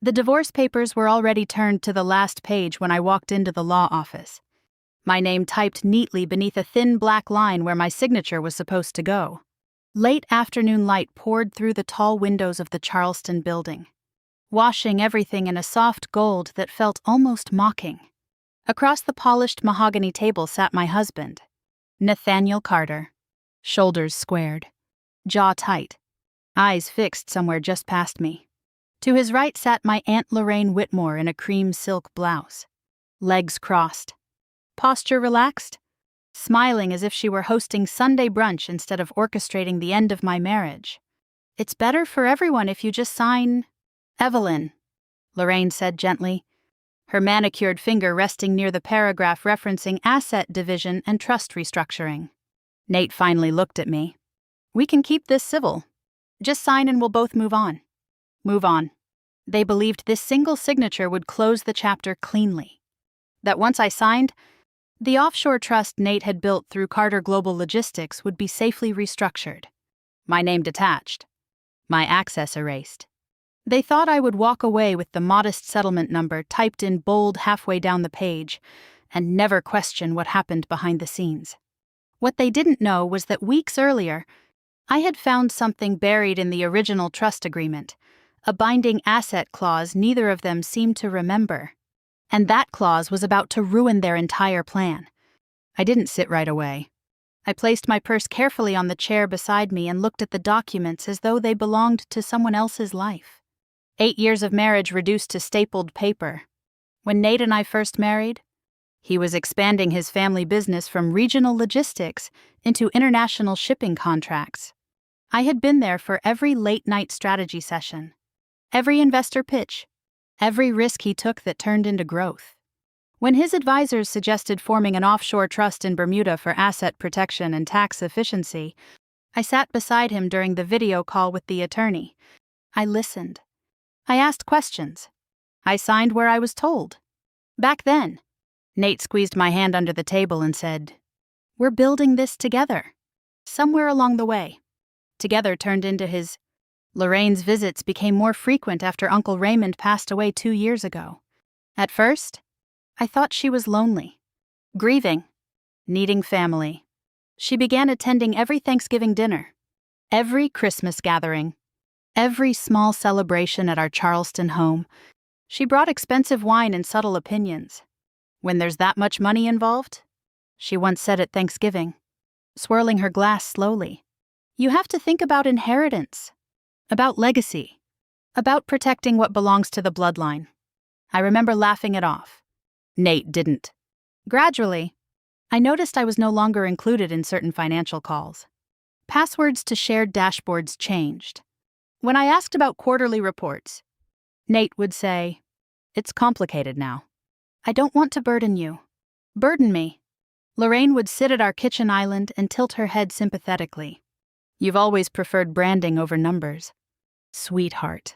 The divorce papers were already turned to the last page when I walked into the law office. My name typed neatly beneath a thin black line where my signature was supposed to go. Late afternoon light poured through the tall windows of the Charleston building, washing everything in a soft gold that felt almost mocking. Across the polished mahogany table sat my husband, Nathaniel Carter, shoulders squared, jaw tight, eyes fixed somewhere just past me. To his right sat my Aunt Lorraine Whitmore in a cream silk blouse, legs crossed, posture relaxed, smiling as if she were hosting Sunday brunch instead of orchestrating the end of my marriage. "It's better for everyone if you just sign..." "Evelyn," Lorraine said gently, her manicured finger resting near the paragraph referencing asset division and trust restructuring. Nate finally looked at me. "We can keep this civil. Just sign and we'll both move on." Move on. They believed this single signature would close the chapter cleanly. That once I signed, the offshore trust Nate had built through Carter Global Logistics would be safely restructured. My name detached. My access erased. They thought I would walk away with the modest settlement number typed in bold halfway down the page and never question what happened behind the scenes. What they didn't know was that weeks earlier, I had found something buried in the original trust agreement, a binding asset clause neither of them seemed to remember. And that clause was about to ruin their entire plan. I didn't sit right away. I placed my purse carefully on the chair beside me and looked at the documents as though they belonged to someone else's life. 8 years of marriage reduced to stapled paper. When Nate and I first married, he was expanding his family business from regional logistics into international shipping contracts. I had been there for every late-night strategy session, every investor pitch, every risk he took that turned into growth. When his advisors suggested forming an offshore trust in Bermuda for asset protection and tax efficiency, I sat beside him during the video call with the attorney. I listened. I asked questions. I signed where I was told. Back then, Nate squeezed my hand under the table and said, "We're building this together." Somewhere along the way, together turned into his. Lorraine's visits became more frequent after Uncle Raymond passed away 2 years ago. At first, I thought she was lonely, grieving, needing family. She began attending every Thanksgiving dinner, every Christmas gathering, every small celebration at our Charleston home. She brought expensive wine and subtle opinions. "When there's that much money involved," she once said at Thanksgiving, swirling her glass slowly, "you have to think about inheritance, about legacy, about protecting what belongs to the bloodline." I remember laughing it off. Nate didn't. Gradually, I noticed I was no longer included in certain financial calls. Passwords to shared dashboards changed. When I asked about quarterly reports, Nate would say, "It's complicated now. I don't want to burden you." Burden me. Lorraine would sit at our kitchen island and tilt her head sympathetically. "You've always preferred branding over numbers." Sweetheart.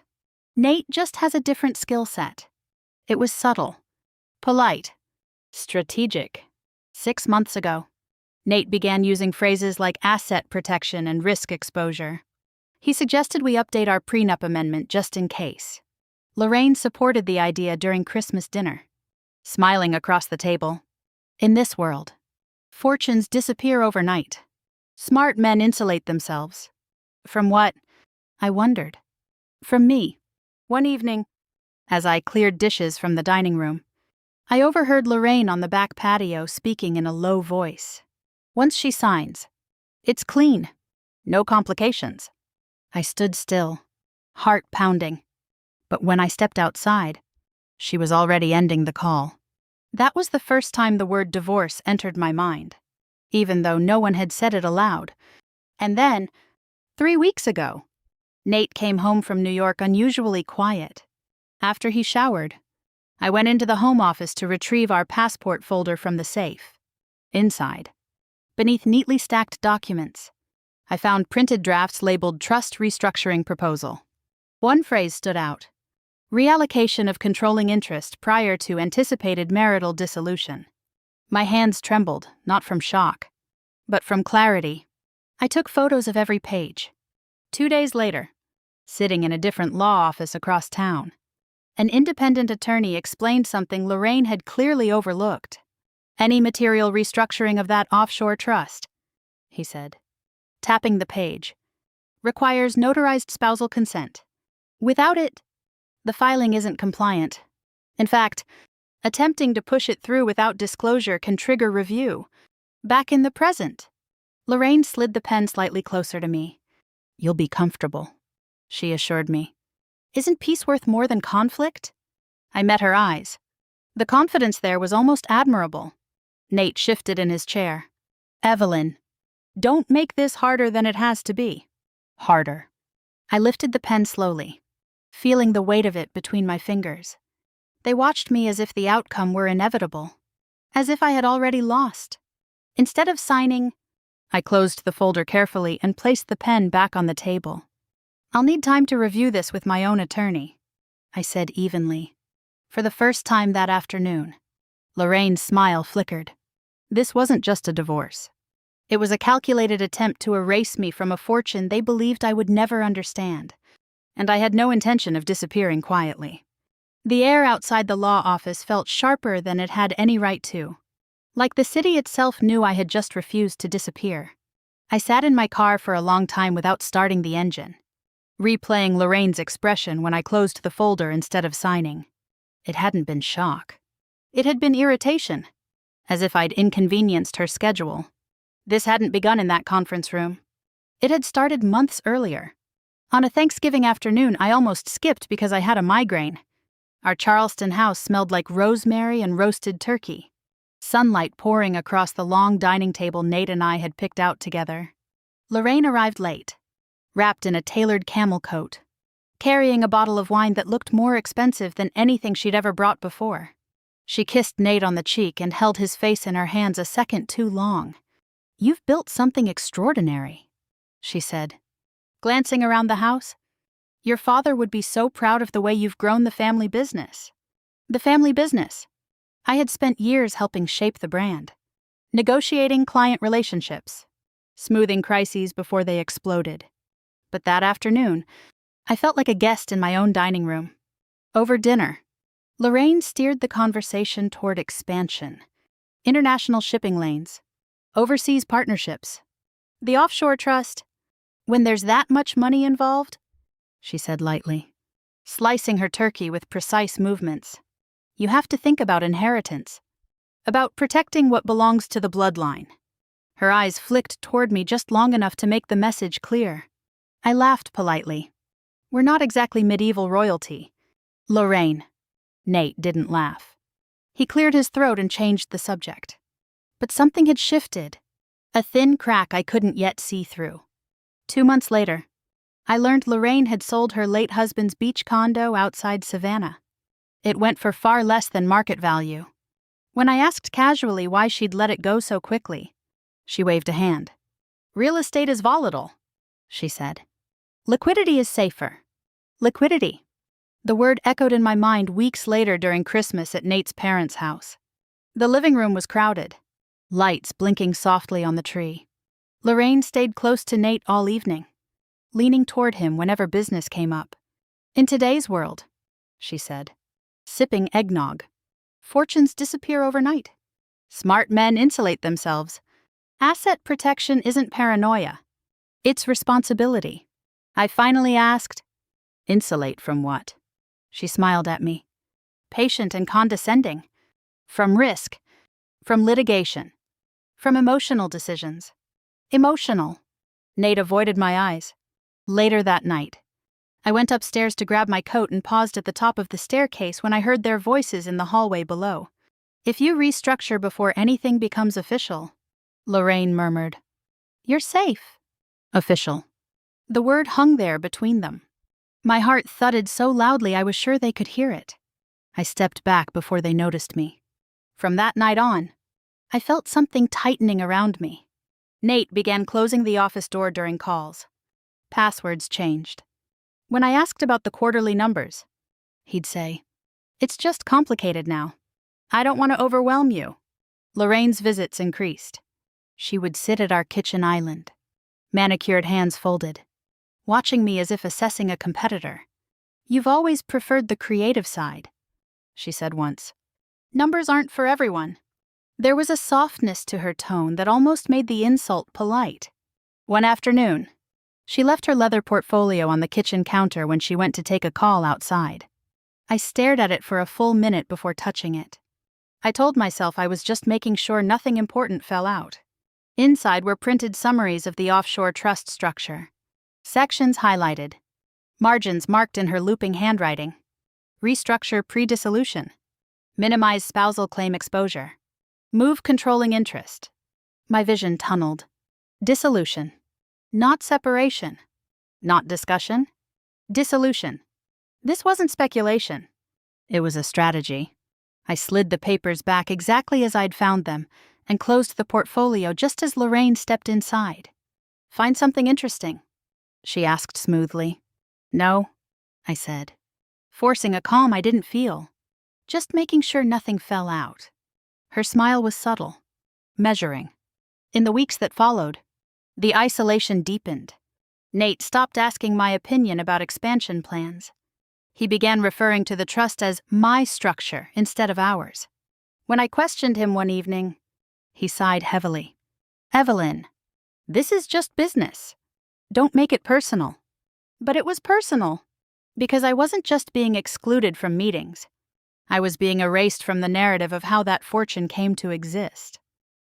Nate just has a different skill set. It was subtle, polite, strategic. 6 months ago, Nate began using phrases like asset protection and risk exposure. He suggested we update our Prenup amendment just in case. Lorraine supported the idea during Christmas dinner, smiling across the table. "In this world, fortunes disappear overnight. Smart men insulate themselves." From what? I wondered. From me. One evening, as I cleared dishes from the dining room, I overheard Lorraine on the back patio speaking in a low voice. "Once she signs, it's clean. No complications." I stood still, heart pounding. But when I stepped outside, she was already ending the call. That was the first time the word divorce entered my mind, even though no one had said it aloud. And then, 3 weeks ago, Nate came home from New York unusually quiet. After he showered, I went into the home office to retrieve our passport folder from the safe. Inside, beneath neatly stacked documents, I found printed drafts labeled Trust Restructuring Proposal. One phrase stood out: reallocation of controlling interest prior to anticipated marital dissolution. My hands trembled, not from shock, but from clarity. I took photos of every page. 2 days later, sitting in a different law office across town, An independent attorney explained something Lorraine had clearly overlooked. Any material restructuring of that offshore trust, he said, tapping the page, requires notarized spousal consent. Without it, the filing isn't compliant. In fact, attempting to push it through without disclosure can trigger review. Back in the present, Lorraine slid the pen slightly closer to me. You'll be comfortable, she assured me. Isn't peace worth more than conflict? I met her eyes. The confidence there was almost admirable. Nate shifted in his chair. Evelyn, don't make this harder than it has to be. Harder. I lifted the pen slowly, feeling the weight of it between my fingers. They watched me as if the outcome were inevitable, as if I had already lost. Instead of signing, I closed the folder carefully and placed the pen back on the table. I'll need time to review this with my own attorney, I said evenly. For the first time that afternoon, Lorraine's smile flickered. This wasn't just a divorce. It was a calculated attempt to erase me from a fortune they believed I would never understand, and I had no intention of disappearing quietly. The air outside the law office felt sharper than it had any right to. Like the city itself knew I had just refused to disappear. I sat in my car for a long time without starting the engine, replaying Lorraine's expression when I closed the folder instead of signing. It hadn't been shock. It had been irritation, as if I'd inconvenienced her schedule. This hadn't begun in that conference room. It had started months earlier. On a Thanksgiving afternoon, I almost skipped because I had a migraine. Our Charleston house smelled like rosemary and roasted turkey, sunlight pouring across the long dining table Nate and I had picked out together. Lorraine arrived late, wrapped in a tailored camel coat, carrying a bottle of wine that looked more expensive than anything she'd ever brought before. She kissed Nate on the cheek and held his face in her hands a second too long. You've built something extraordinary, she said, glancing around the house. Your father would be so proud of the way you've grown the family business. The family business. I had spent years helping shape the brand, negotiating client relationships, smoothing crises before they exploded. But that afternoon, I felt like a guest in my own dining room. Over dinner, Lorraine steered the conversation toward expansion, international shipping lanes, overseas partnerships, the offshore trust. When there's that much money involved, she said lightly, slicing her turkey with precise movements, you have to think about inheritance, about protecting what belongs to the bloodline. Her eyes flicked toward me just long enough to make the message clear. I laughed politely. We're not exactly medieval royalty. Lorraine. Nate didn't laugh. He cleared his throat and changed the subject. But something had shifted, a thin crack I couldn't yet see through. 2 months later, I learned Lorraine had sold her late husband's beach condo outside Savannah. It went for far less than market value. When I asked casually why she'd let it go so quickly, she waved a hand. Real estate is volatile, she said. Liquidity is safer. Liquidity. The word echoed in my mind weeks later during Christmas at Nate's parents' house. The living room was crowded, lights blinking softly on the tree. Lorraine stayed close to Nate all evening, leaning toward him whenever business came up. In today's world, she said, sipping eggnog, fortunes disappear overnight. Smart men insulate themselves. Asset protection isn't paranoia. It's responsibility. I finally asked, insulate from what? She smiled at me, patient and condescending. From risk, from litigation, from emotional decisions. Emotional. Nate avoided my eyes. Later that night, I went upstairs to grab my coat and paused at the top of the staircase when I heard their voices in the hallway below. If you restructure before anything becomes official, Lorraine murmured. You're safe. Official. The word hung there between them. My heart thudded so loudly I was sure they could hear it. I stepped back before they noticed me. From that night on, I felt something tightening around me. Nate began closing the office door during calls. Passwords changed. When I asked about the quarterly numbers, he'd say, it's just complicated now. I don't want to overwhelm you. Lorraine's visits increased. She would sit at our kitchen island, manicured hands folded, watching me as if assessing a competitor. "You've always preferred the creative side," she said once. "Numbers aren't for everyone." There was a softness to her tone that almost made the insult polite. One afternoon, she left her leather portfolio on the kitchen counter when she went to take a call outside. I stared at it for a full minute before touching it. I told myself I was just making sure nothing important fell out. Inside were printed summaries of the offshore trust structure. Sections highlighted. Margins marked in her looping handwriting. Restructure pre-dissolution. Minimize spousal claim exposure. Move controlling interest. My vision tunneled. Dissolution. Not separation. Not discussion. Dissolution. This wasn't speculation. It was a strategy. I slid the papers back exactly as I'd found them and closed the portfolio just as Lorraine stepped inside. "Find something interesting?" she asked smoothly. "No," I said, forcing a calm I didn't feel, just making sure nothing fell out. Her smile was subtle, measuring. In the weeks that followed, the isolation deepened. Nate stopped asking my opinion about expansion plans. He began referring to the trust as my structure instead of ours. When I questioned him one evening, he sighed heavily. "Evelyn, this is just business. Don't make it personal." But it was personal, because I wasn't just being excluded from meetings. I was being erased from the narrative of how that fortune came to exist.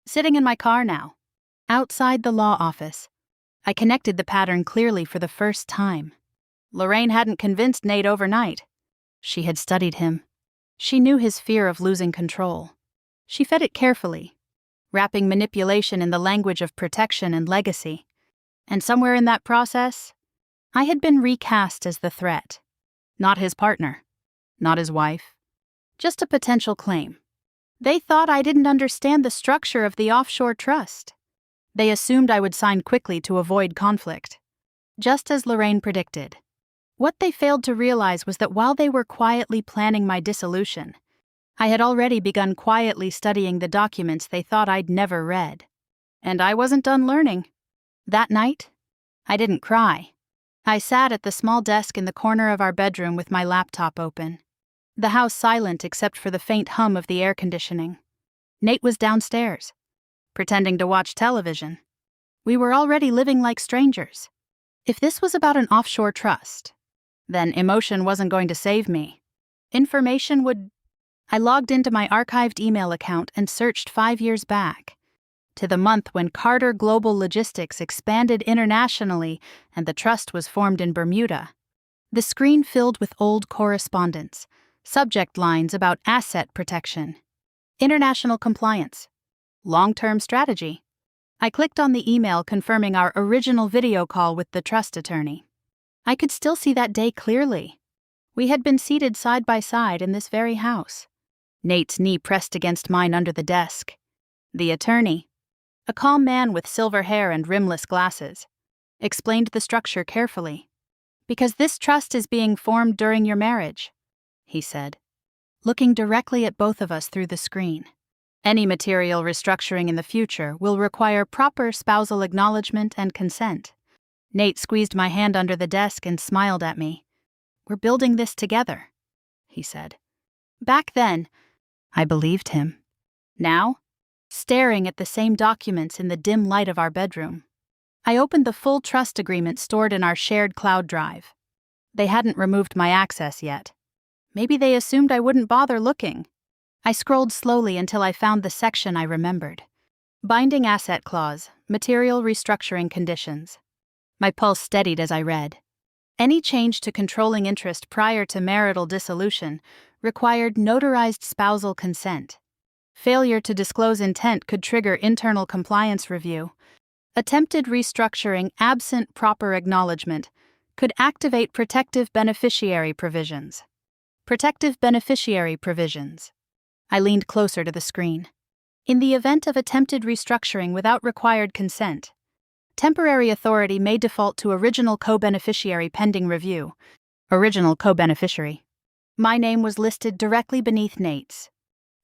Sitting in my car now, outside the law office, I connected the pattern clearly for the first time. Lorraine hadn't convinced Nate overnight. She had studied him. She knew his fear of losing control. She fed it carefully, wrapping manipulation in the language of protection and legacy. And somewhere in that process, I had been recast as the threat. Not his partner, not his wife, just a potential claim. They thought I didn't understand the structure of the offshore trust. They assumed I would sign quickly to avoid conflict. Just as Lorraine predicted. What they failed to realize was that while they were quietly planning my dissolution, I had already begun quietly studying the documents they thought I'd never read. And I wasn't done learning. That night, I didn't cry. I sat at the small desk in the corner of our bedroom with my laptop open. The house silent except for the faint hum of the air conditioning. Nate was downstairs, pretending to watch television. We were already living like strangers. If this was about an offshore trust, then emotion wasn't going to save me. Information would... I logged into my archived email account and searched 5 years back, to the month when Carter Global Logistics expanded internationally and the trust was formed in Bermuda. The screen filled with old correspondence, subject lines about asset protection, international compliance, long-term strategy. I clicked on the email confirming our original video call with the trust attorney. I could still see that day clearly. We had been seated side by side in this very house. Nate's knee pressed against mine under the desk. The attorney, a calm man with silver hair and rimless glasses, explained the structure carefully. "Because this trust is being formed during your marriage," he said, looking directly at both of us through the screen. "Any material restructuring in the future will require proper spousal acknowledgement and consent." Nate squeezed my hand under the desk and smiled at me. "We're building this together," he said. Back then, I believed him. Now, staring at the same documents in the dim light of our bedroom, I opened the full trust agreement stored in our shared cloud drive. They hadn't removed my access yet. Maybe they assumed I wouldn't bother looking. I scrolled slowly until I found the section I remembered. Binding asset clause, material restructuring conditions. My pulse steadied as I read. Any change to controlling interest prior to marital dissolution required notarized spousal consent. Failure to disclose intent could trigger internal compliance review. Attempted restructuring absent proper acknowledgement could activate protective beneficiary provisions. Protective beneficiary provisions. I leaned closer to the screen. In the event of attempted restructuring without required consent, temporary authority may default to original co-beneficiary pending review. Original co-beneficiary. My name was listed directly beneath Nate's.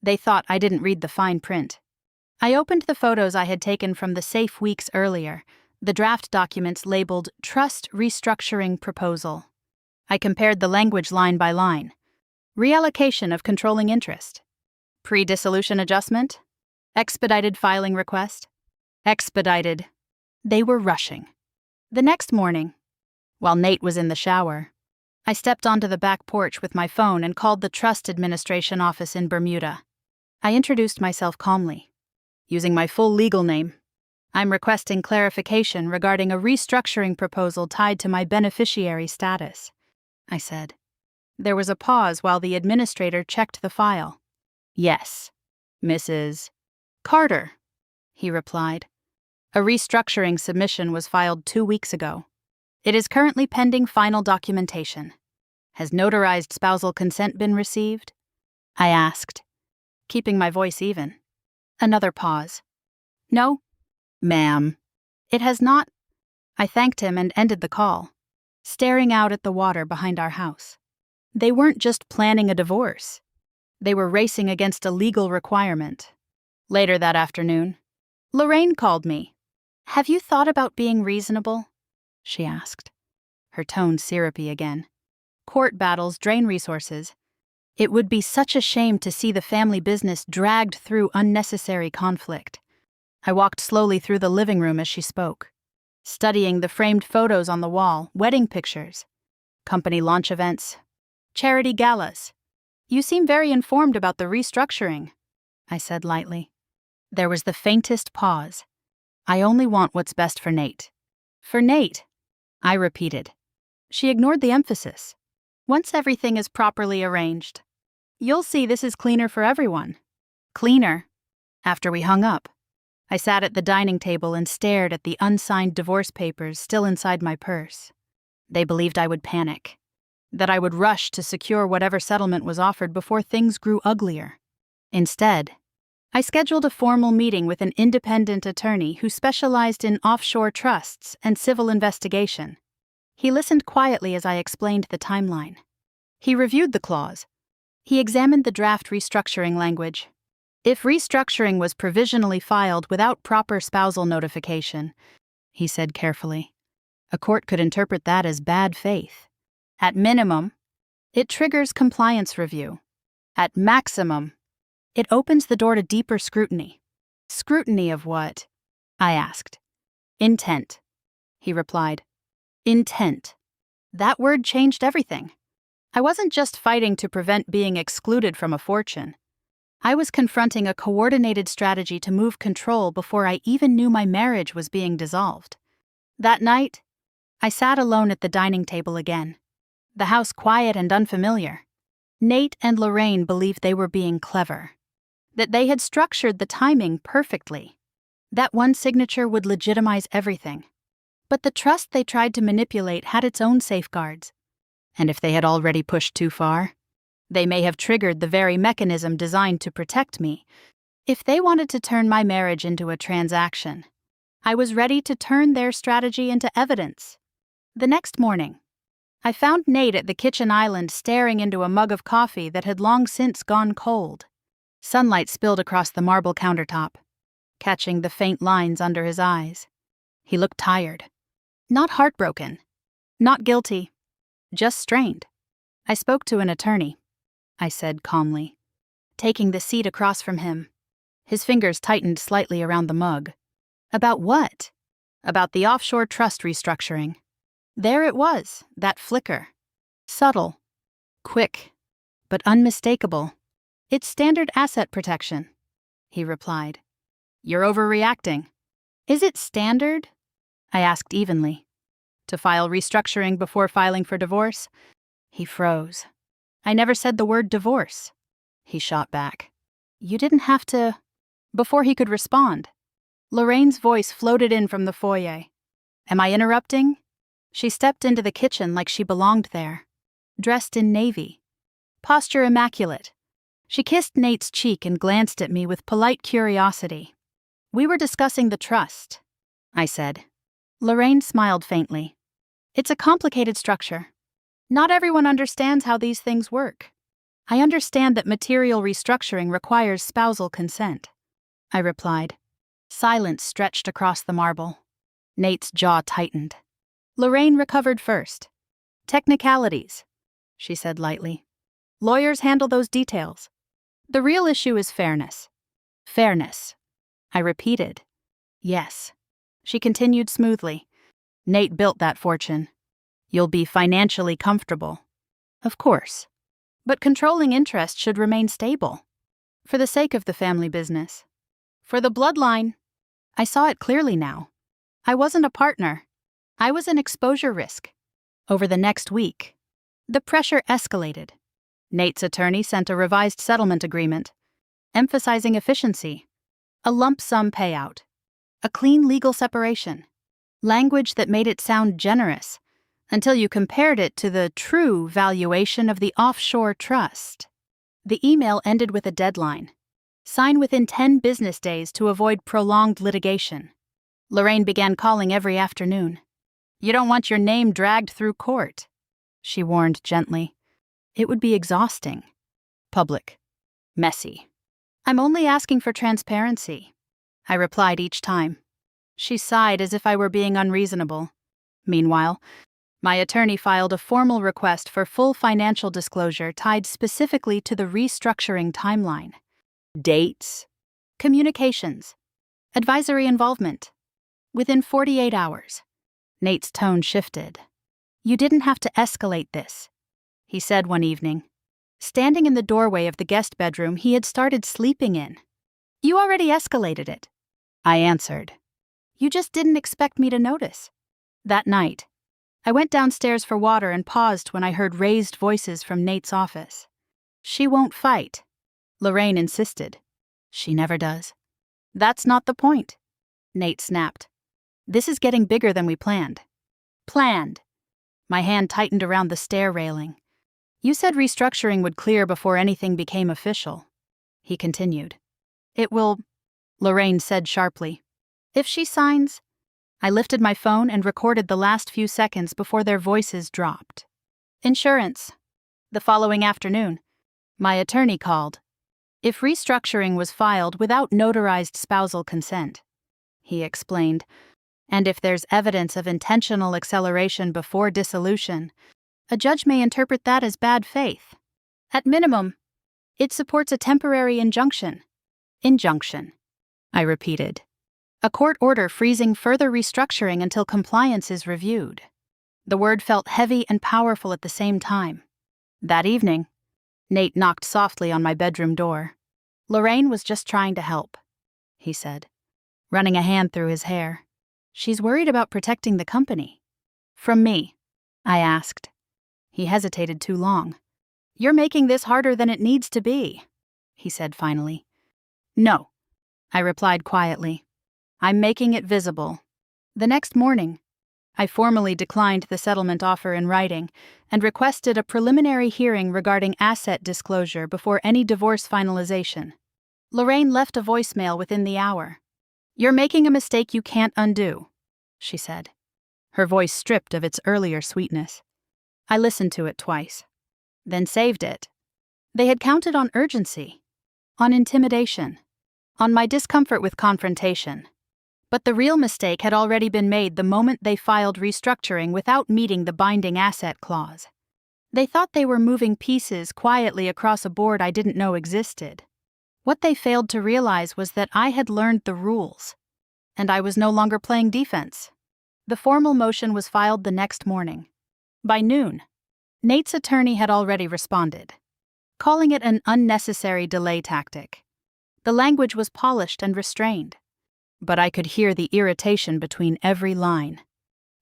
They thought I didn't read the fine print. I opened the photos I had taken from the safe weeks earlier, the draft documents labeled Trust Restructuring Proposal. I compared the language line by line. Reallocation of controlling interest. Pre-dissolution adjustment. Expedited filing request. Expedited. They were rushing. The next morning, while Nate was in the shower, I stepped onto the back porch with my phone and called the Trust Administration office in Bermuda. I introduced myself calmly, using my full legal name. I'm requesting clarification regarding a restructuring proposal tied to my beneficiary status, I said. There was a pause while the administrator checked the file. Yes, Mrs. Carter, he replied. A restructuring submission was filed 2 weeks ago. It is currently pending final documentation. Has notarized spousal consent been received? I asked, keeping my voice even. Another pause. No, ma'am. It has not. I thanked him and ended the call, staring out at the water behind our house. They weren't just planning a divorce. They were racing against a legal requirement. Later that afternoon, Lorraine called me. Have you thought about being reasonable? She asked, her tone syrupy again. Court battles drain resources. It would be such a shame to see the family business dragged through unnecessary conflict. I walked slowly through the living room as she spoke, studying the framed photos on the wall, wedding pictures, company launch events, charity galas. You seem very informed about the restructuring, I said lightly. There was the faintest pause. I only want what's best for Nate. For Nate, I repeated. She ignored the emphasis. Once everything is properly arranged, you'll see this is cleaner for everyone. Cleaner. After we hung up, I sat at the dining table and stared at the unsigned divorce papers still inside my purse. They believed I would panic, that I would rush to secure whatever settlement was offered before things grew uglier. Instead, I scheduled a formal meeting with an independent attorney who specialized in offshore trusts and civil investigation. He listened quietly as I explained the timeline. He reviewed the clause. He examined the draft restructuring language. If restructuring was provisionally filed without proper spousal notification, he said carefully, a court could interpret that as bad faith. At minimum, it triggers compliance review. At maximum, it opens the door to deeper scrutiny. Scrutiny of what? I asked. Intent, he replied. Intent. That word changed everything. I wasn't just fighting to prevent being excluded from a fortune. I was confronting a coordinated strategy to move control before I even knew my marriage was being dissolved. That night, I sat alone at the dining table again, the house quiet and unfamiliar. Nate and Lorraine believed they were being clever, that they had structured the timing perfectly, that one signature would legitimize everything. But the trust they tried to manipulate had its own safeguards. And if they had already pushed too far, they may have triggered the very mechanism designed to protect me. If they wanted to turn my marriage into a transaction, I was ready to turn their strategy into evidence. The next morning, I found Nate at the kitchen island staring into a mug of coffee that had long since gone cold. Sunlight spilled across the marble countertop, catching the faint lines under his eyes. He looked tired. Not heartbroken. Not guilty. Just strained. I spoke to an attorney, I said calmly, taking the seat across from him. His fingers tightened slightly around the mug. About what? About the offshore trust restructuring. There it was, that flicker. Subtle. Quick. But unmistakable. It's standard asset protection, he replied. You're overreacting. Is it standard? I asked evenly. To file restructuring before filing for divorce? He froze. I never said the word divorce, he shot back. You didn't have to. Before he could respond, Lorraine's voice floated in from the foyer. Am I interrupting? She stepped into the kitchen like she belonged there, dressed in navy, posture immaculate. She kissed Nate's cheek and glanced at me with polite curiosity. We were discussing the trust, I said. Lorraine smiled faintly. It's a complicated structure. Not everyone understands how these things work. I understand that material restructuring requires spousal consent, I replied. Silence stretched across the marble. Nate's jaw tightened. Lorraine recovered first. Technicalities, she said lightly. Lawyers handle those details. The real issue is fairness. Fairness, I repeated. Yes, she continued smoothly. Nate built that fortune. You'll be financially comfortable. Of course. But controlling interest should remain stable. For the sake of the family business. For the bloodline. I saw it clearly now. I wasn't a partner. I was an exposure risk. Over the next week, the pressure escalated. Nate's attorney sent a revised settlement agreement, emphasizing efficiency, a lump sum payout, a clean legal separation, language that made it sound generous until you compared it to the true valuation of the offshore trust. The email ended with a deadline. Sign within 10 business days to avoid prolonged litigation. Lorraine began calling every afternoon. You don't want your name dragged through court, she warned gently. It would be exhausting. Public. Messy. I'm only asking for transparency, I replied each time. She sighed as if I were being unreasonable. Meanwhile, my attorney filed a formal request for full financial disclosure tied specifically to the restructuring timeline. Dates, communications, advisory involvement. Within 48 hours, Nate's tone shifted. You didn't have to escalate this, he said one evening. Standing in the doorway of the guest bedroom he had started sleeping in. You already escalated it, I answered. You just didn't expect me to notice. That night, I went downstairs for water and paused when I heard raised voices from Nate's office. She won't fight, Lorraine insisted. She never does. That's not the point, Nate snapped. This is getting bigger than we planned. Planned. My hand tightened around the stair railing. You said restructuring would clear before anything became official, he continued. It will, Lorraine said sharply. If she signs, I lifted my phone and recorded the last few seconds before their voices dropped. Insurance. The following afternoon, my attorney called. If restructuring was filed without notarized spousal consent, he explained, and if there's evidence of intentional acceleration before dissolution, a judge may interpret that as bad faith. At minimum, it supports a temporary injunction. Injunction, I repeated. A court order freezing further restructuring until compliance is reviewed. The word felt heavy and powerful at the same time. That evening, Nate knocked softly on my bedroom door. Lorraine was just trying to help, he said, running a hand through his hair. She's worried about protecting the company. From me, I asked. He hesitated too long. You're making this harder than it needs to be, he said finally. No, I replied quietly. I'm making it visible. The next morning, I formally declined the settlement offer in writing and requested a preliminary hearing regarding asset disclosure before any divorce finalization. Lorraine left a voicemail within the hour. You're making a mistake you can't undo, she said, her voice stripped of its earlier sweetness. I listened to it twice, then saved it. They had counted on urgency, on intimidation, on my discomfort with confrontation. But the real mistake had already been made the moment they filed restructuring without meeting the binding asset clause. They thought they were moving pieces quietly across a board I didn't know existed. What they failed to realize was that I had learned the rules, and I was no longer playing defense. The formal motion was filed the next morning. By noon, Nate's attorney had already responded, calling it an unnecessary delay tactic. The language was polished and restrained, but I could hear the irritation between every line.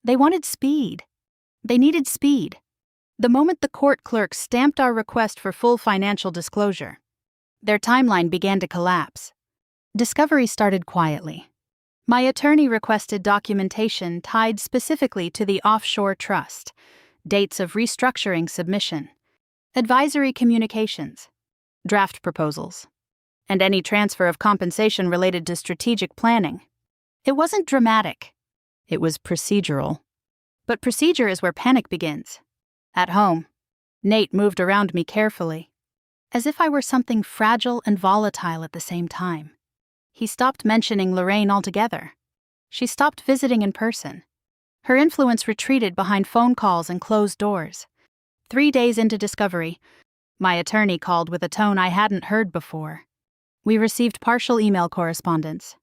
They wanted speed. They needed speed. The moment the court clerk stamped our request for full financial disclosure, their timeline began to collapse. Discovery started quietly. My attorney requested documentation tied specifically to the offshore trust, dates of restructuring submission, advisory communications, draft proposals, and any transfer of compensation related to strategic planning. It wasn't dramatic. It was procedural. But procedure is where panic begins. At home, Nate moved around me carefully, as if I were something fragile and volatile at the same time. He stopped mentioning Lorraine altogether. She stopped visiting in person. Her influence retreated behind phone calls and closed doors. 3 days into discovery, my attorney called with a tone I hadn't heard before. "We received partial email correspondence,"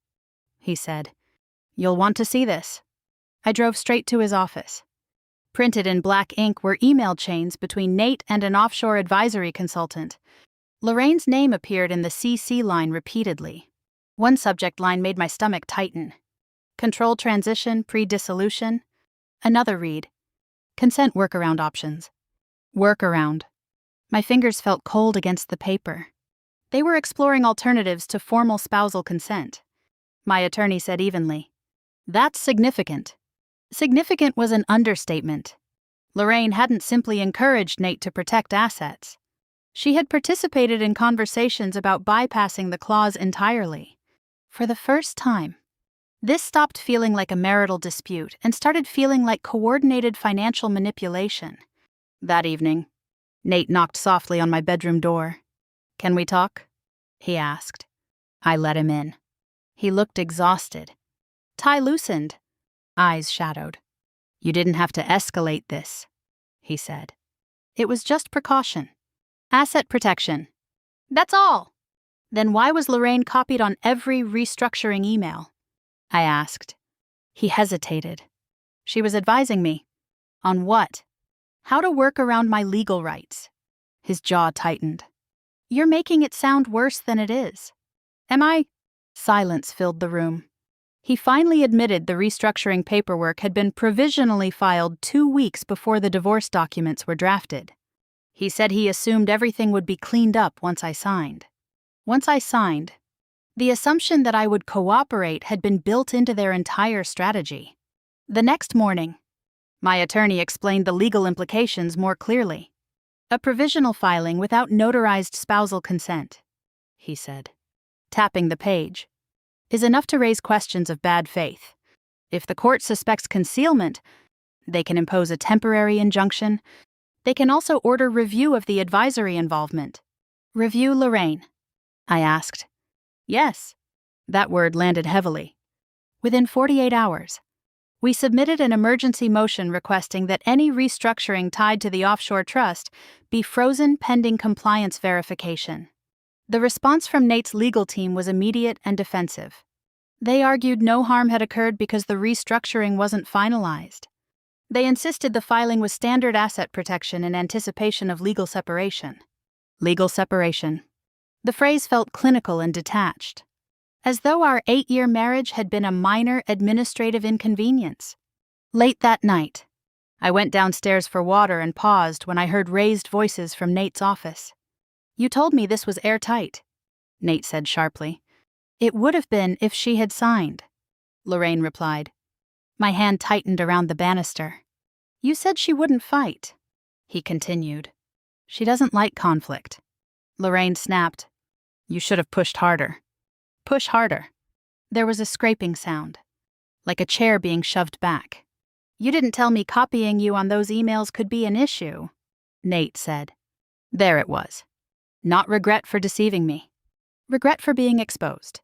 he said. "You'll want to see this." I drove straight to his office. Printed in black ink were email chains between Nate and an offshore advisory consultant. Lorraine's name appeared in the CC line repeatedly. One subject line made my stomach tighten. Control transition, pre-dissolution. Another read. Consent workaround options. Workaround. My fingers felt cold against the paper. They were exploring alternatives to formal spousal consent. My attorney said evenly, "That's significant." Significant was an understatement. Lorraine hadn't simply encouraged Nate to protect assets. She had participated in conversations about bypassing the clause entirely. For the first time, this stopped feeling like a marital dispute and started feeling like coordinated financial manipulation. That evening, Nate knocked softly on my bedroom door. "Can we talk?" he asked. I let him in. He looked exhausted. Tie loosened. Eyes shadowed. "You didn't have to escalate this," he said. "It was just precaution. Asset protection. That's all." "Then why was Lorraine copied on every restructuring email?" I asked. He hesitated. "She was advising me." "On what?" "How to work around my legal rights." His jaw tightened. "You're making it sound worse than it is." "Am I?" Silence filled the room. He finally admitted the restructuring paperwork had been provisionally filed 2 weeks before the divorce documents were drafted. He said he assumed everything would be cleaned up once I signed. Once I signed, the assumption that I would cooperate had been built into their entire strategy. The next morning, my attorney explained the legal implications more clearly. "A provisional filing without notarized spousal consent," he said, tapping the page, "is enough to raise questions of bad faith. If the court suspects concealment, they can impose a temporary injunction. They can also order review of the advisory involvement." "Review Lorraine?" I asked. "Yes." That word landed heavily. Within 48 hours, we submitted an emergency motion requesting that any restructuring tied to the offshore trust be frozen pending compliance verification. The response from Nate's legal team was immediate and defensive. They argued no harm had occurred because the restructuring wasn't finalized. They insisted the filing was standard asset protection in anticipation of legal separation. Legal separation. The phrase felt clinical and detached, as though our 8-year marriage had been a minor administrative inconvenience. Late that night, I went downstairs for water and paused when I heard raised voices from Nate's office. "You told me this was airtight," Nate said sharply. "It would have been if she had signed," Lorraine replied. My hand tightened around the banister. "You said she wouldn't fight," he continued. "She doesn't like conflict." Lorraine snapped. "You should have pushed harder." "Push harder." There was a scraping sound, like a chair being shoved back. "You didn't tell me copying you on those emails could be an issue," Nate said. There it was. Not regret for deceiving me. Regret for being exposed.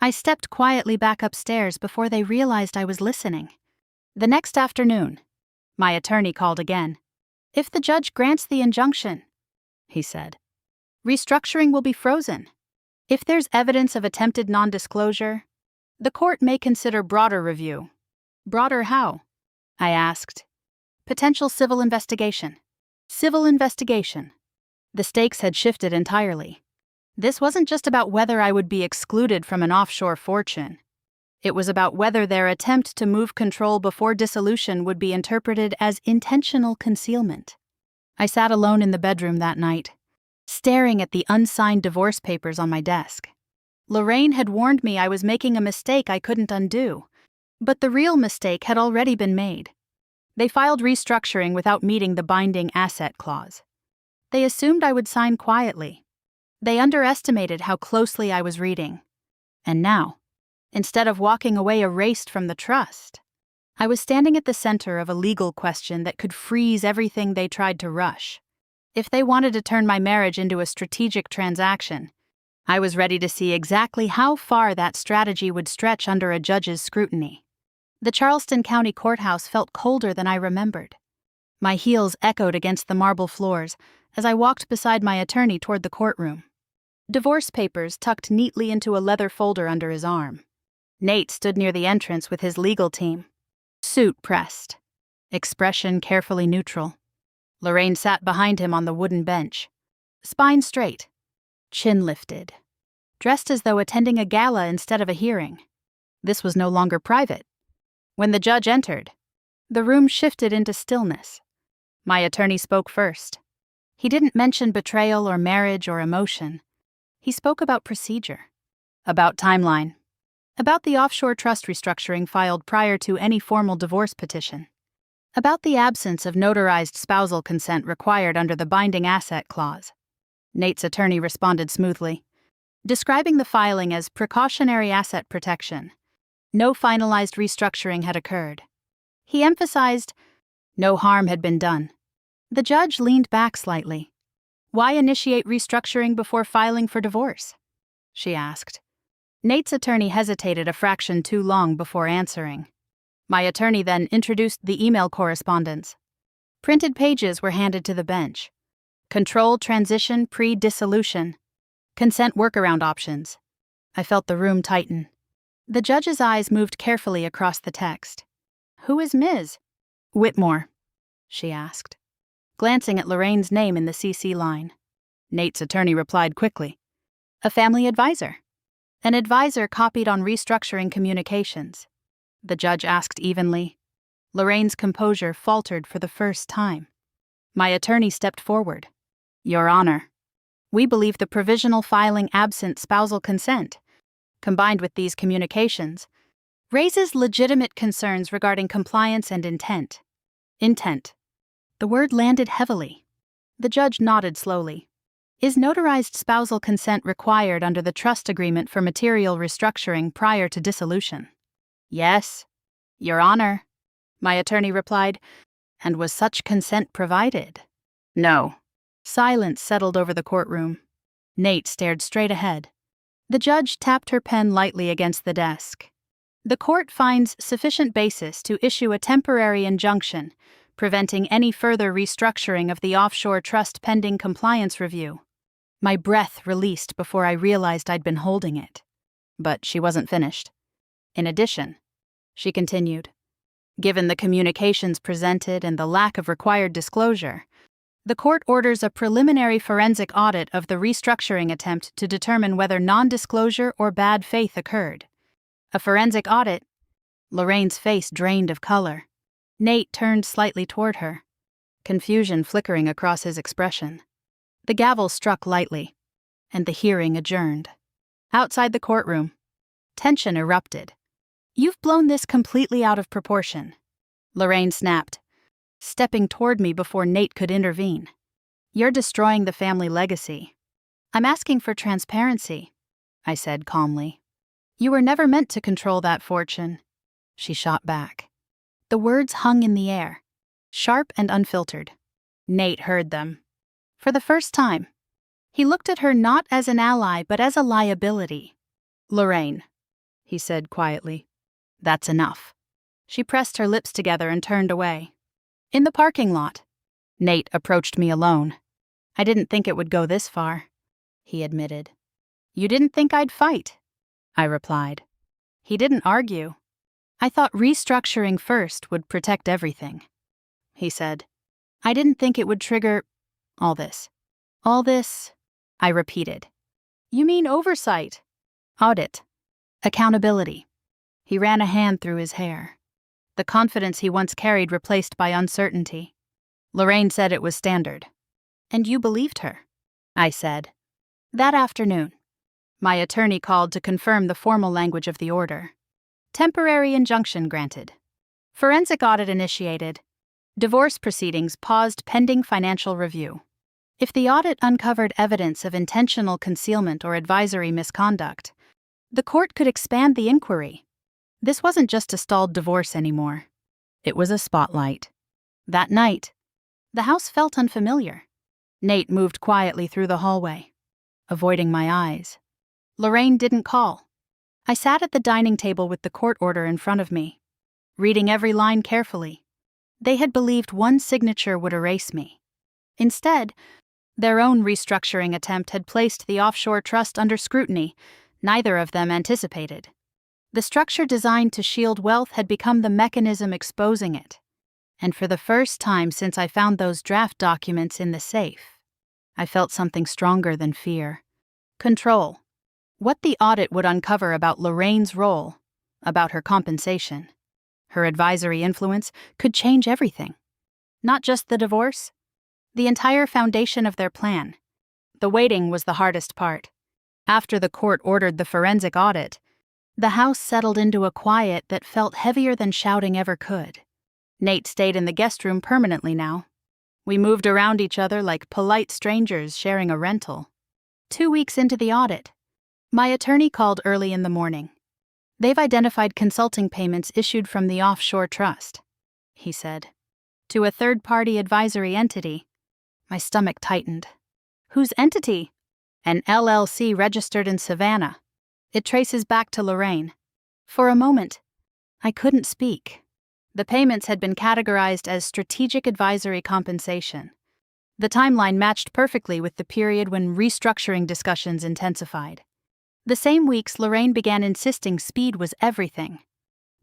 I stepped quietly back upstairs before they realized I was listening. The next afternoon, my attorney called again. "If the judge grants the injunction," he said, "restructuring will be frozen. If there's evidence of attempted non-disclosure, the court may consider broader review." "Broader how?" I asked. "Potential civil investigation." Civil investigation. The stakes had shifted entirely. This wasn't just about whether I would be excluded from an offshore fortune. It was about whether their attempt to move control before dissolution would be interpreted as intentional concealment. I sat alone in the bedroom that night, staring at the unsigned divorce papers on my desk. Lorraine had warned me I was making a mistake I couldn't undo, but the real mistake had already been made. They filed restructuring without meeting the binding asset clause. They assumed I would sign quietly. They underestimated how closely I was reading. And now, instead of walking away erased from the trust, I was standing at the center of a legal question that could freeze everything they tried to rush. If they wanted to turn my marriage into a strategic transaction, I was ready to see exactly how far that strategy would stretch under a judge's scrutiny. The Charleston County Courthouse felt colder than I remembered. My heels echoed against the marble floors as I walked beside my attorney toward the courtroom. Divorce papers tucked neatly into a leather folder under his arm. Nate stood near the entrance with his legal team. Suit pressed. Expression carefully neutral. Lorraine sat behind him on the wooden bench. Spine straight. Chin lifted. Dressed as though attending a gala instead of a hearing. This was no longer private. When the judge entered, the room shifted into stillness. My attorney spoke first. He didn't mention betrayal or marriage or emotion. He spoke about procedure, about timeline, about the offshore trust restructuring filed prior to any formal divorce petition, about the absence of notarized spousal consent required under the binding asset clause. Nate's attorney responded smoothly, describing the filing as precautionary asset protection. No finalized restructuring had occurred. He emphasized no harm had been done. The judge leaned back slightly. "Why initiate restructuring before filing for divorce?" she asked. Nate's attorney hesitated a fraction too long before answering. My attorney then introduced the email correspondence. Printed pages were handed to the bench. Control transition pre-dissolution. Consent workaround options. I felt the room tighten. The judge's eyes moved carefully across the text. "Who is Ms. Whitmore?" she asked, glancing at Lorraine's name in the CC line. Nate's attorney replied quickly. "A family advisor." An advisor copied on restructuring communications. The judge asked evenly. Lorraine's composure faltered for the first time. My attorney stepped forward. "Your Honor, we believe the provisional filing absent spousal consent, combined with these communications, raises legitimate concerns regarding compliance and intent." Intent. The word landed heavily. The judge nodded slowly. "Is notarized spousal consent required under the trust agreement for material restructuring prior to dissolution?" "Yes, Your Honor," my attorney replied. "And was such consent provided?" "No." Silence settled over the courtroom. Nate stared straight ahead. The judge tapped her pen lightly against the desk. "The court finds sufficient basis to issue a temporary injunction preventing any further restructuring of the offshore trust pending compliance review." My breath released before I realized I'd been holding it. But she wasn't finished. "In addition," she continued, "given the communications presented and the lack of required disclosure, the court orders a preliminary forensic audit of the restructuring attempt to determine whether non-disclosure or bad faith occurred. A forensic audit." Lorraine's face drained of color. Nate turned slightly toward her, confusion flickering across his expression. The gavel struck lightly, and the hearing adjourned. Outside the courtroom, tension erupted. "You've blown this completely out of proportion," Lorraine snapped, stepping toward me before Nate could intervene. "You're destroying the family legacy." "I'm asking for transparency," I said calmly. "You were never meant to control that fortune," she shot back. The words hung in the air, sharp and unfiltered. Nate heard them. For the first time, he looked at her not as an ally but as a liability. "Lorraine," he said quietly, "that's enough." She pressed her lips together and turned away. In the parking lot, Nate approached me alone. "I didn't think it would go this far," he admitted. "You didn't think I'd fight," I replied. He didn't argue. "I thought restructuring first would protect everything," he said. "I didn't think it would trigger all this." "All this," I repeated. "You mean oversight?" "Audit. Accountability." He ran a hand through his hair. The confidence he once carried replaced by uncertainty. Lorraine said it was standard. "And you believed her," I said. That afternoon, my attorney called to confirm the formal language of the order. Temporary injunction granted. Forensic audit initiated. Divorce proceedings paused pending financial review. If the audit uncovered evidence of intentional concealment or advisory misconduct, the court could expand the inquiry. This wasn't just a stalled divorce anymore. It was a spotlight. That night, the house felt unfamiliar. Nate moved quietly through the hallway, avoiding my eyes. Lorraine didn't call. I sat at the dining table with the court order in front of me. reading every line carefully. They had believed one signature would erase me. Instead, their own restructuring attempt had placed the offshore trust under scrutiny, neither of them anticipated. The structure designed to shield wealth had become the mechanism exposing it. And for the first time since I found those draft documents in the safe, I felt something stronger than fear. Control. What the audit would uncover about Lorraine's role, about her compensation, her advisory influence, could change everything. Not just the divorce, the entire foundation of their plan. The waiting was the hardest part. After the court ordered the forensic audit, the house settled into a quiet that felt heavier than shouting ever could. Nate stayed in the guest room permanently now. We moved around each other like polite strangers sharing a rental. 2 weeks into the audit, my attorney called early in the morning. They've identified consulting payments issued from the offshore trust, he said, to a third-party advisory entity. My stomach tightened. Whose entity? An LLC registered in Savannah. It traces back to Lorraine. For a moment, I couldn't speak. The payments had been categorized as strategic advisory compensation. The timeline matched perfectly with the period when restructuring discussions intensified. The same weeks Lorraine began insisting speed was everything.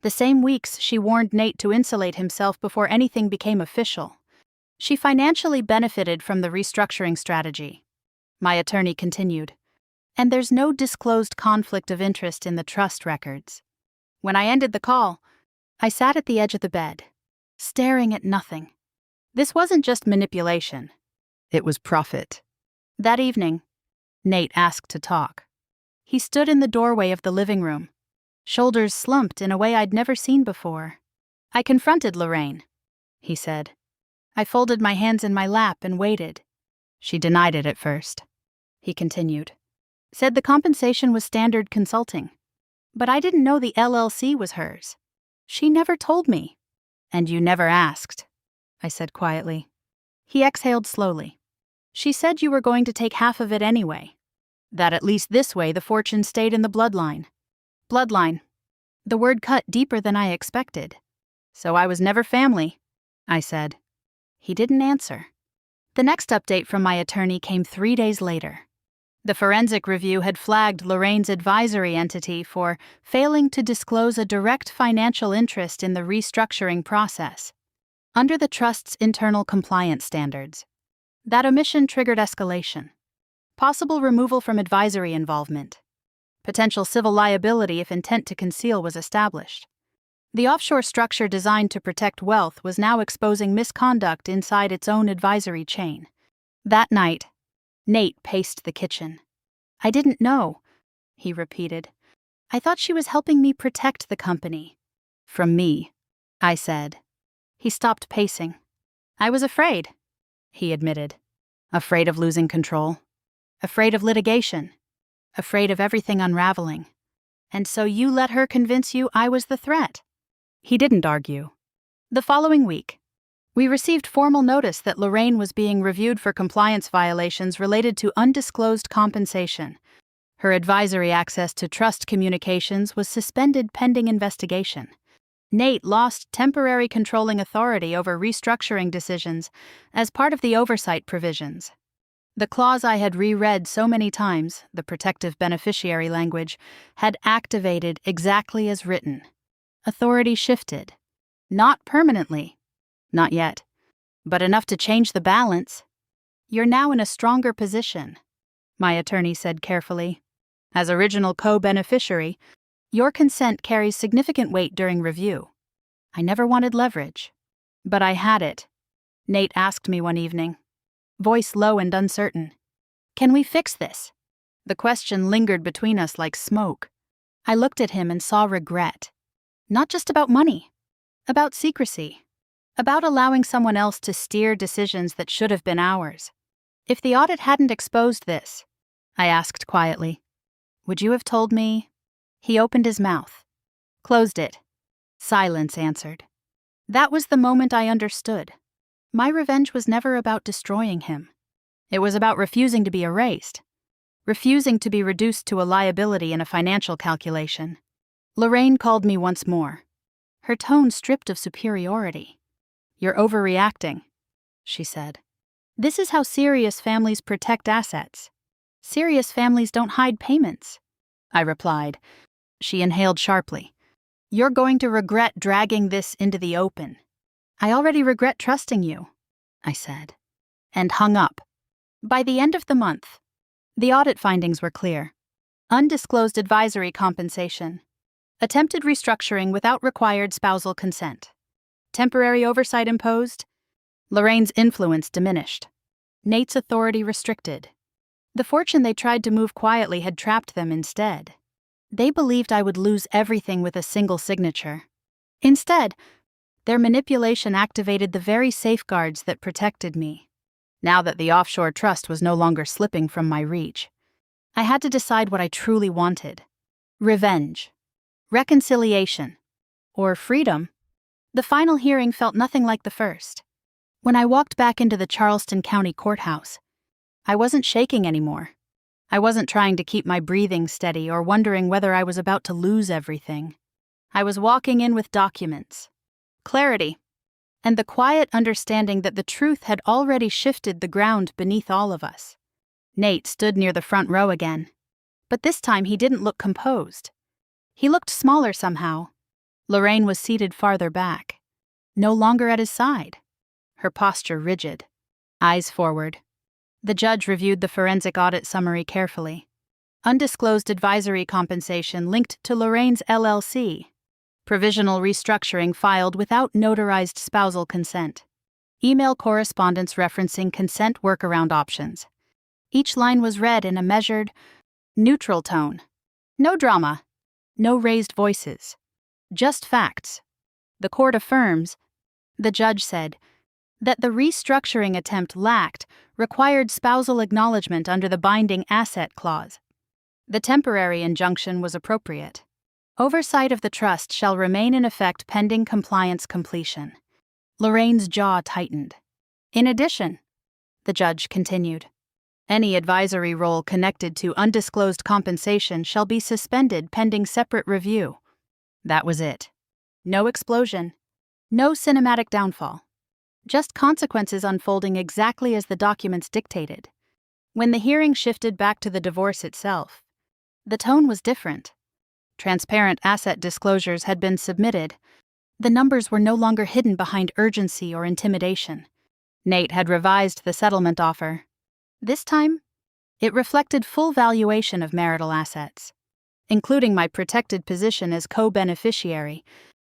The same weeks she warned Nate to insulate himself before anything became official. She financially benefited from the restructuring strategy. My attorney continued. And there's no disclosed conflict of interest in the trust records. When I ended the call, I sat at the edge of the bed, staring at nothing. This wasn't just manipulation. It was profit. That evening, Nate asked to talk. He stood in the doorway of the living room, shoulders slumped in a way I'd never seen before. I confronted Lorraine, he said. I folded my hands in my lap and waited. She denied it at first. He continued. Said the compensation was standard consulting. But I didn't know the LLC was hers. She never told me. And you never asked, I said quietly. He exhaled slowly. She said you were going to take half of it anyway. That at least this way the fortune stayed in the bloodline. Bloodline. The word cut deeper than I expected. So I was never family, I said. He didn't answer. The next update from my attorney came 3 days later. The forensic review had flagged Lorraine's advisory entity for failing to disclose a direct financial interest in the restructuring process, under the trust's internal compliance standards. That omission triggered escalation. Possible removal from advisory involvement. Potential civil liability if intent to conceal was established. The offshore structure designed to protect wealth was now exposing misconduct inside its own advisory chain. That night, Nate paced the kitchen. I didn't know, he repeated. I thought she was helping me protect the company. From me, I said. He stopped pacing. I was afraid, he admitted. Afraid of losing control. Afraid of litigation. Afraid of everything unraveling. And so you let her convince you I was the threat. He didn't argue. The following week, we received formal notice that Lorraine was being reviewed for compliance violations related to undisclosed compensation. Her advisory access to trust communications was suspended pending investigation. Nate lost temporary controlling authority over restructuring decisions as part of the oversight provisions. The clause I had reread so many times, the protective beneficiary language, had activated exactly as written. Authority shifted. Not permanently. Not yet. But enough to change the balance. You're now in a stronger position, my attorney said carefully. As original co-beneficiary, your consent carries significant weight during review. I never wanted leverage. But I had it. Nate asked me one evening, voice low and uncertain. Can we fix this? The question lingered between us like smoke. I looked at him and saw regret. Not just about money. About secrecy. About allowing someone else to steer decisions that should have been ours. If the audit hadn't exposed this, I asked quietly, would you have told me? He opened his mouth. Closed it. Silence answered. That was the moment I understood. My revenge was never about destroying him. It was about refusing to be erased. Refusing to be reduced to a liability in a financial calculation. Lorraine called me once more. her tone stripped of superiority. "You're overreacting," she said. "This is how serious families protect assets. Serious families don't hide payments," I replied. She inhaled sharply. "You're going to regret dragging this into the open." "I already regret trusting you," I said, and hung up. By the end of the month, the audit findings were clear. Undisclosed advisory compensation. Attempted restructuring without required spousal consent. Temporary oversight imposed. Lorraine's influence diminished. Nate's authority restricted. The fortune they tried to move quietly had trapped them instead. They believed I would lose everything with a single signature. Instead, their manipulation activated the very safeguards that protected me. Now that the offshore trust was no longer slipping from my reach, I had to decide what I truly wanted. Revenge. Reconciliation. Or freedom. The final hearing felt nothing like the first. When I walked back into the Charleston County Courthouse, I wasn't shaking anymore. I wasn't trying to keep my breathing steady or wondering whether I was about to lose everything. I was walking in with documents, clarity, and the quiet understanding that the truth had already shifted the ground beneath all of us. Nate stood near the front row again, but this time he didn't look composed. He looked smaller somehow. Lorraine was seated farther back, no longer at his side, her posture rigid, eyes forward. The judge reviewed the forensic audit summary carefully. Undisclosed advisory compensation linked to Lorraine's LLC. Provisional restructuring filed without notarized spousal consent. Email correspondence referencing consent workaround options. Each line was read in a measured, neutral tone. No drama. No raised voices. Just facts. The court affirms, the judge said, that the restructuring attempt lacked required spousal acknowledgement under the binding asset clause. The temporary injunction was appropriate. Oversight of the trust shall remain in effect pending compliance completion. Lorraine's jaw tightened. In addition, the judge continued, any advisory role connected to undisclosed compensation shall be suspended pending separate review. That was it. No explosion. No cinematic downfall. Just consequences unfolding exactly as the documents dictated. When the hearing shifted back to the divorce itself, the tone was different. Transparent asset disclosures had been submitted. The numbers were no longer hidden behind urgency or intimidation. Nate had revised the settlement offer. This time, it reflected full valuation of marital assets, including my protected position as co-beneficiary.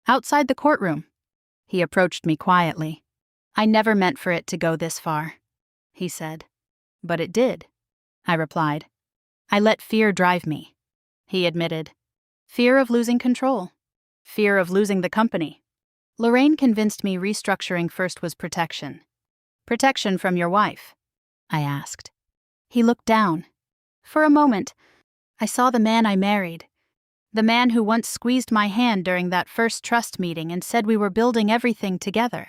Outside the courtroom, he approached me quietly. I never meant for it to go this far, he said. But it did, I replied. I let fear drive me, he admitted. Fear of losing control. Fear of losing the company. Lorraine convinced me restructuring first was protection. Protection from your wife, I asked. He looked down. For a moment, I saw the man I married. The man who once squeezed my hand during that first trust meeting and said we were building everything together.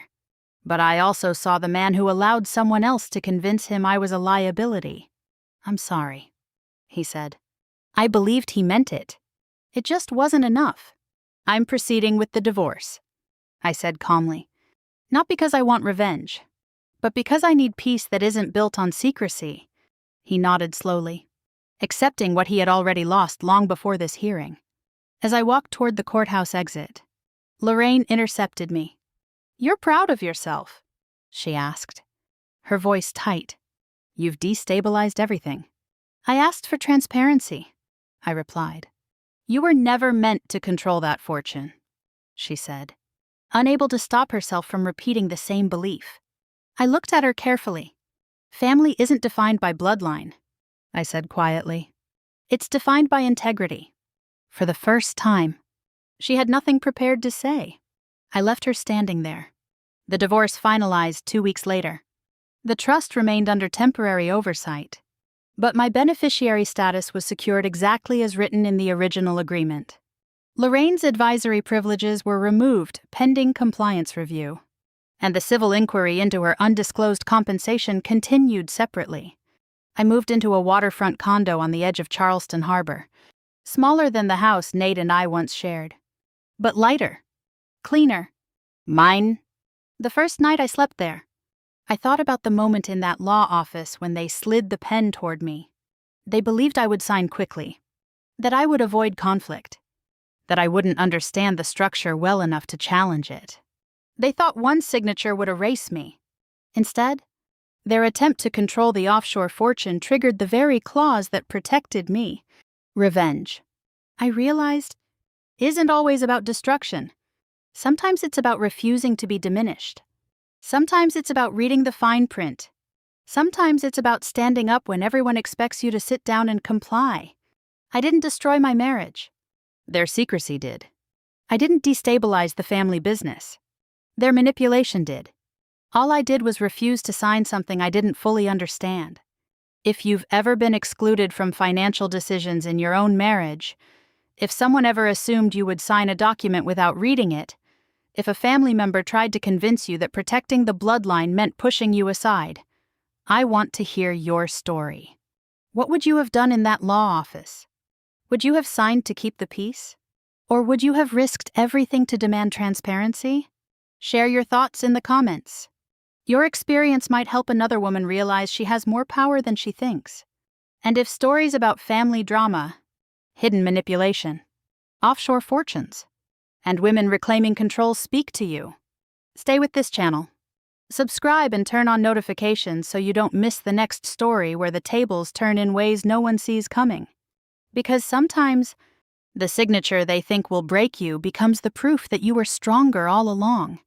But I also saw the man who allowed someone else to convince him I was a liability. I'm sorry, he said. I believed he meant it. It just wasn't enough. I'm proceeding with the divorce, I said calmly. Not because I want revenge, but because I need peace that isn't built on secrecy. He nodded slowly, accepting what he had already lost long before this hearing. As I walked toward the courthouse exit, Lorraine intercepted me. You're proud of yourself, she asked, her voice tight. You've destabilized everything. I asked for transparency, I replied. You were never meant to control that fortune, she said, unable to stop herself from repeating the same belief. I looked at her carefully. Family isn't defined by bloodline, I said quietly. It's defined by integrity. For the first time, she had nothing prepared to say. I left her standing there. The divorce finalized 2 weeks later. The trust remained under temporary oversight, but my beneficiary status was secured exactly as written in the original agreement. Lorraine's advisory privileges were removed pending compliance review, and the civil inquiry into her undisclosed compensation continued separately. I moved into a waterfront condo on the edge of Charleston Harbor, smaller than the house Nate and I once shared, but lighter. Cleaner. Mine. The first night I slept there, I thought about the moment in that law office when they slid the pen toward me. They believed I would sign quickly, that I would avoid conflict, that I wouldn't understand the structure well enough to challenge it. They thought one signature would erase me. Instead, their attempt to control the offshore fortune triggered the very clause that protected me. Revenge. I realized, isn't always about destruction. Sometimes it's about refusing to be diminished. Sometimes it's about reading the fine print. Sometimes it's about standing up when everyone expects you to sit down and comply. I didn't destroy my marriage. Their secrecy did. I didn't destabilize the family business. Their manipulation did. All I did was refuse to sign something I didn't fully understand. If you've ever been excluded from financial decisions in your own marriage, if someone ever assumed you would sign a document without reading it, if a family member tried to convince you that protecting the bloodline meant pushing you aside, I want to hear your story. What would you have done in that law office? Would you have signed to keep the peace? Or would you have risked everything to demand transparency? Share your thoughts in the comments. Your experience might help another woman realize she has more power than she thinks. And if stories about family drama, hidden manipulation, offshore fortunes, and women reclaiming control speak to you, stay with this channel. Subscribe and turn on notifications so you don't miss the next story where the tables turn in ways no one sees coming. Because sometimes, the signature they think will break you becomes the proof that you were stronger all along.